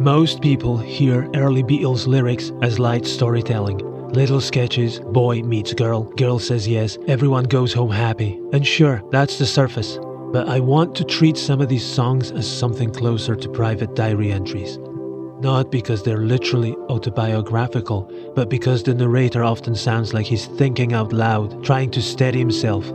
Most people hear early Beatles lyrics as light storytelling. Little sketches, boy meets girl, girl says yes, everyone goes home happy. And sure, that's the surface. But I want to treat some of these songs as something closer to private diary entries. Not because they're literally autobiographical, but because the narrator often sounds like he's thinking out loud, trying to steady himself.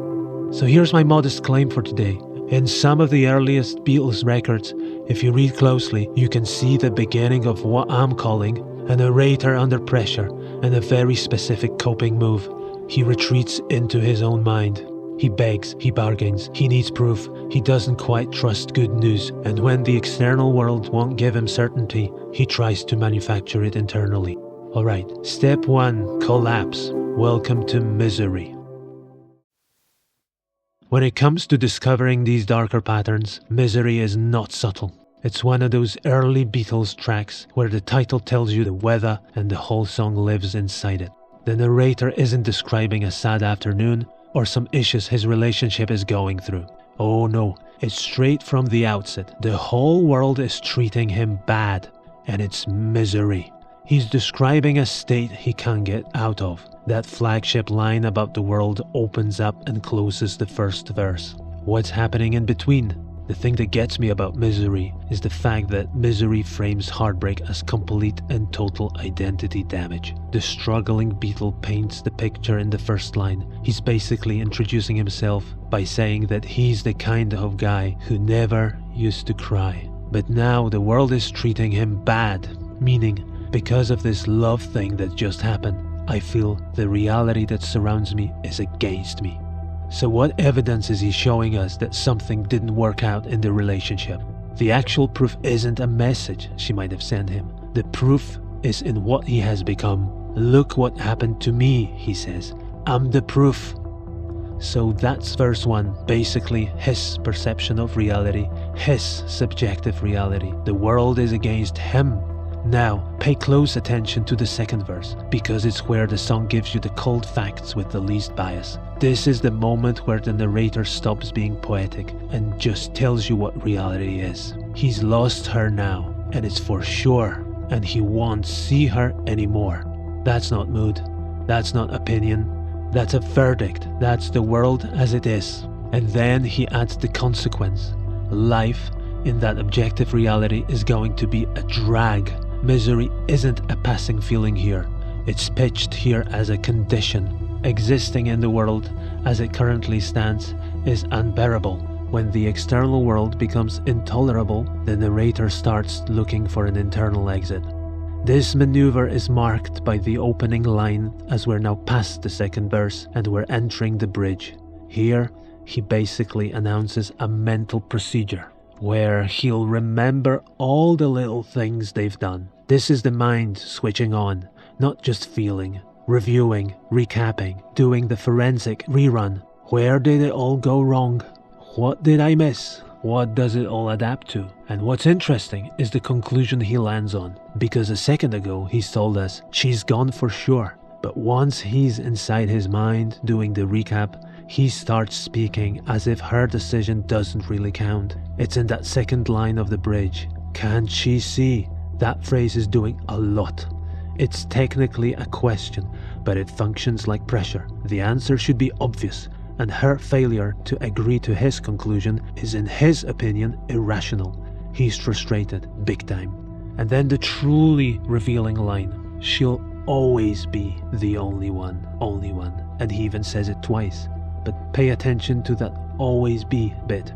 So here's my modest claim for today. In some of the earliest Beatles records, if you read closely, you can see the beginning of what I'm calling a narrator under pressure and a very specific coping move. He retreats into his own mind. He begs, he bargains, he needs proof, he doesn't quite trust good news, and when the external world won't give him certainty, he tries to manufacture it internally. Alright, step 1, collapse. Welcome to misery. When it comes to discovering these darker patterns, misery is not subtle. It's one of those early Beatles tracks where the title tells you the weather and the whole song lives inside it. The narrator isn't describing a sad afternoon or some issues his relationship is going through. Oh no, it's straight from the outset. The whole world is treating him bad, and it's misery. He's describing a state he can't get out of. That flagship line about the world opens up and closes the first verse. What's happening in between? The thing that gets me about misery is the fact that misery frames heartbreak as complete and total identity damage. The struggling Beatle paints the picture in the first line. He's basically introducing himself by saying that he's the kind of guy who never used to cry. But now the world is treating him bad, meaning because of this love thing that just happened, I feel the reality that surrounds me is against me. So what evidence is he showing us that something didn't work out in the relationship? The actual proof isn't a message she might have sent him. The proof is in what he has become. Look what happened to me, he says. I'm the proof. So that's verse 1, basically his perception of reality, his subjective reality. The world is against him. Now, pay close attention to the second verse, because it's where the song gives you the cold facts with the least bias. This is the moment where the narrator stops being poetic and just tells you what reality is. He's lost her now, and it's for sure, and he won't see her anymore. That's not mood, that's not opinion, that's a verdict, that's the world as it is. And then he adds the consequence. Life in that objective reality is going to be a drag. Misery isn't a passing feeling here. It's pitched here as a condition. Existing in the world as it currently stands is unbearable. When the external world becomes intolerable, the narrator starts looking for an internal exit. This maneuver is marked by the opening line as we're now past the second verse and we're entering the bridge. Here, he basically announces a mental procedure where he'll remember all the little things they've done. This is the mind switching on, not just feeling, reviewing, recapping, doing the forensic rerun. Where did it all go wrong? What did I miss? What does it all adapt to? And what's interesting is the conclusion he lands on, because a second ago he's told us she's gone for sure. But once he's inside his mind doing the recap, he starts speaking as if her decision doesn't really count. It's in that second line of the bridge. Can't she see? That phrase is doing a lot. It's technically a question, but it functions like pressure. The answer should be obvious, and her failure to agree to his conclusion is, in his opinion, irrational. He's frustrated, big time. And then the truly revealing line. She'll always be the only one. And he even says it twice. But pay attention to that always be bit.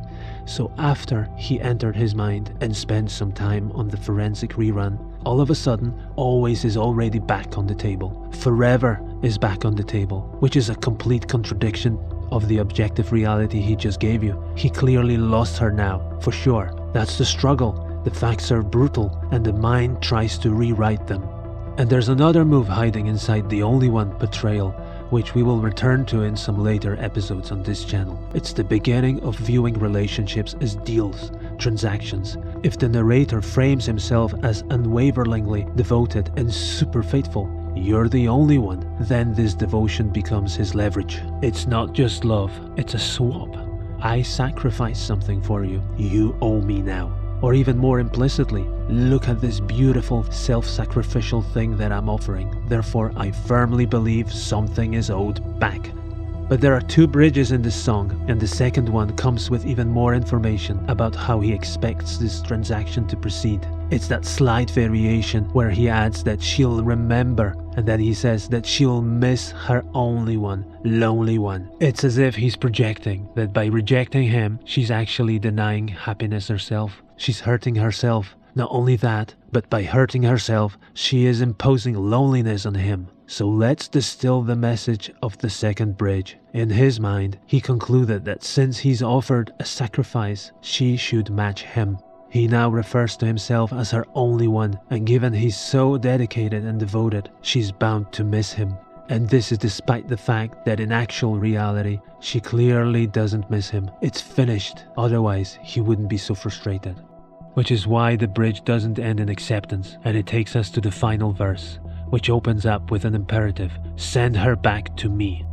So after he entered his mind and spent some time on the forensic rerun, all of a sudden, always is already back on the table. Forever is back on the table, which is a complete contradiction of the objective reality he just gave you. He clearly lost her now, for sure. That's the struggle. The facts are brutal, and the mind tries to rewrite them. And there's another move hiding inside the only one betrayal, which we will return to in some later episodes on this channel. It's the beginning of viewing relationships as deals, transactions. If the narrator frames himself as unwaveringly devoted and super faithful, you're the only one, then this devotion becomes his leverage. It's not just love, it's a swap. I sacrificed something for you, you owe me now. Or even more implicitly, Look at this beautiful self-sacrificial thing that I'm offering. Therefore, I firmly believe something is owed back. But there are 2 bridges in this song, and the second one comes with even more information about how he expects this transaction to proceed. It's that slight variation where he adds that she'll remember, and then he says that she'll miss her only one, lonely one. It's as if he's projecting that by rejecting him, she's actually denying happiness herself. She's hurting herself. Not only that, but by hurting herself, she is imposing loneliness on him. So let's distill the message of the second bridge. In his mind, he concluded that since he's offered a sacrifice, she should match him. He now refers to himself as her only one, and given he's so dedicated and devoted, she's bound to miss him. And this is despite the fact that in actual reality, she clearly doesn't miss him. It's finished, otherwise he wouldn't be so frustrated. Which is why the bridge doesn't end in acceptance, and it takes us to the final verse, which opens up with an imperative: send her back to me.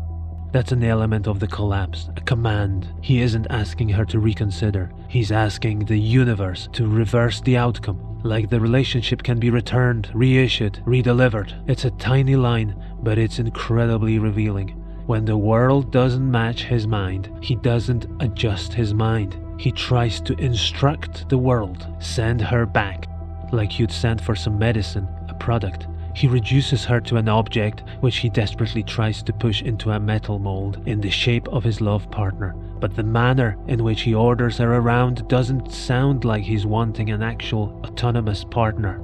That's an element of the collapse, a command. He isn't asking her to reconsider, he's asking the universe to reverse the outcome. Like the relationship can be returned, reissued, redelivered. It's a tiny line, but it's incredibly revealing. When the world doesn't match his mind, he doesn't adjust his mind. He tries to instruct the world, send her back, like you'd send for some medicine, a product. He reduces her to an object which he desperately tries to push into a metal mold in the shape of his love partner. But the manner in which he orders her around doesn't sound like he's wanting an actual autonomous partner.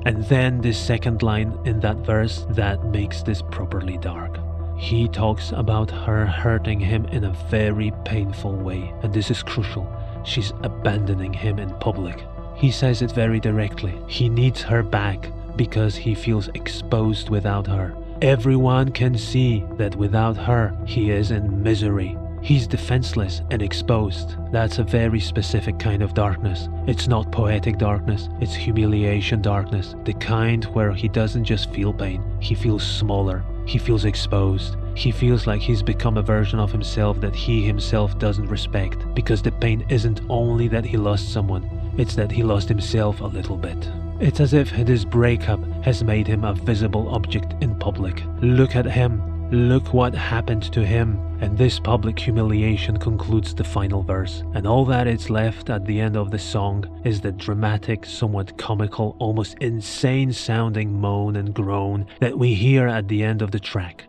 And then this second line in that verse that makes this properly dark. He talks about her hurting him in a very painful way, and this is crucial. She's abandoning him in public. He says it very directly. He needs her back because he feels exposed without her. Everyone can see that without her, he is in misery. He's defenseless and exposed. That's a very specific kind of darkness. It's not poetic darkness, it's humiliation darkness. The kind where he doesn't just feel pain, he feels smaller. He feels exposed. He feels like he's become a version of himself that he himself doesn't respect. Because the pain isn't only that he lost someone, it's that he lost himself a little bit. It's as if this breakup has made him a visible object in public. Look at him. Look what happened to him. And this public humiliation concludes the final verse. And all that is left at the end of the song is the dramatic, somewhat comical, almost insane sounding moan and groan that we hear at the end of the track.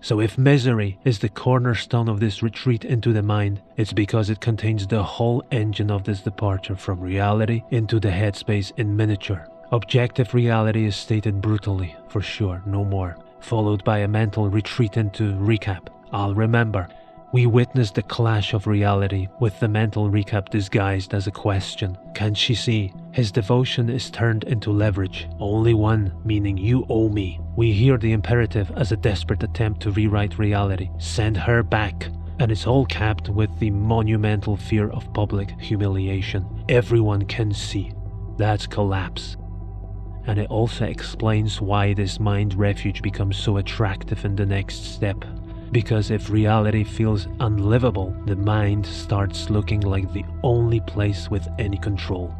So if misery is the cornerstone of this retreat into the mind, it's because it contains the whole engine of this departure from reality into the headspace in miniature. Objective reality is stated brutally, for sure, no more, followed by a mental retreat into recap. I'll remember. We witness the clash of reality with the mental recap disguised as a question. Can she see? His devotion is turned into leverage. Only one, meaning you owe me. We hear the imperative as a desperate attempt to rewrite reality. Send her back. And it's all capped with the monumental fear of public humiliation. Everyone can see. That's collapse. And it also explains why this mind refuge becomes so attractive in the next step. Because if reality feels unlivable, the mind starts looking like the only place with any control.